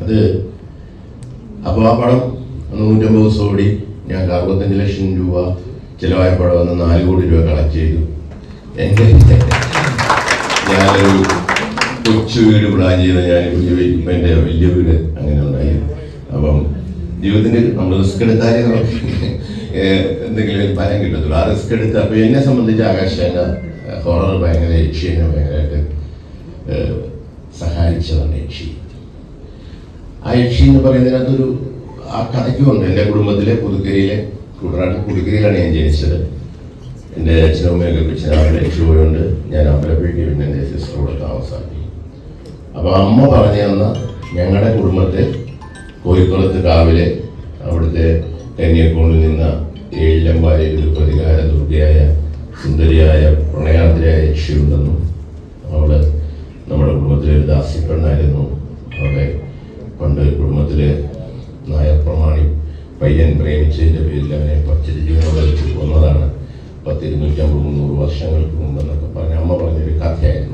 അത് അപ്പോൾ ആ പടം 150 ദിവസം ഓടി. ഞങ്ങൾക്ക് 65 ലക്ഷം രൂപ ചിലവായ പടം വന്ന് 4 കോടി രൂപ കളക്ട് ചെയ്തു. ഞാനൊരു കൊച്ചു വീട് പ്ലാൻ ചെയ്ത് ഞാൻ ഇപ്പം എൻ്റെ വലിയ വീട് അങ്ങനെ ഉണ്ടായി. അപ്പം ജീവിതത്തിൽ നമ്മൾ റിസ്ക് എടുത്താലേ നമുക്ക് എന്തെങ്കിലും ഫലം കിട്ടത്തുള്ളൂ. ആ റിസ്ക് എടുത്ത് അപ്പോൾ എന്നെ സംബന്ധിച്ച് ആകാശാന ഹൊറർ ഭയങ്കര യക്ഷിനെ ഭയങ്കരമായിട്ട് സഹായിച്ചതാണ് യക്ഷി. ആ യക്ഷി എന്ന് പറയുന്നതിനകത്തൊരു ആ കഥയ്ക്കുമുണ്ട്. എൻ്റെ കുടുംബത്തിലെ പുതുക്കരിയിലാണ് ഞാൻ ജനിച്ചത്. എൻ്റെ അച്ഛനും അമ്മയൊക്കെ പിടിച്ചവിടെ യക്ഷി പോയുകൊണ്ട് ഞാൻ അമ്പലപ്പേക്ക് പിന്നെ എൻ്റെ സിസ്റ്ററോട് താമസാക്കി. അപ്പോൾ അമ്മ പറഞ്ഞു തന്ന ഞങ്ങളുടെ കുടുംബത്തെ കോഴിക്കുളത്ത് കാവിലെ അവിടുത്തെ കന്യാകുമാരിയിൽ നിന്ന ഏഴിലമ്പാലയിൽ ഒരു പ്രതികാര ദുർഗയായ സുന്ദരിയായ പ്രണയാർദ്രയായ യക്ഷിയുണ്ടെന്നും അവള് നമ്മുടെ കുടുംബത്തിലെ ഒരു ദാസ്യപ്പെണ്ണായിരുന്നു. അവളെ പണ്ട് കുടുംബത്തിലെ നായർ പ്രമാണി പയ്യൻ പ്രേമിച്ചതിൻ്റെ പേരിൽ അവനെ പച്ചരി ജീവനം വലിച്ചു കൊന്നതാണ് 250-300 വർഷങ്ങൾക്ക് മുമ്പെന്നൊക്കെ പറഞ്ഞ അമ്മ പറഞ്ഞൊരു കഥയായിരുന്നു.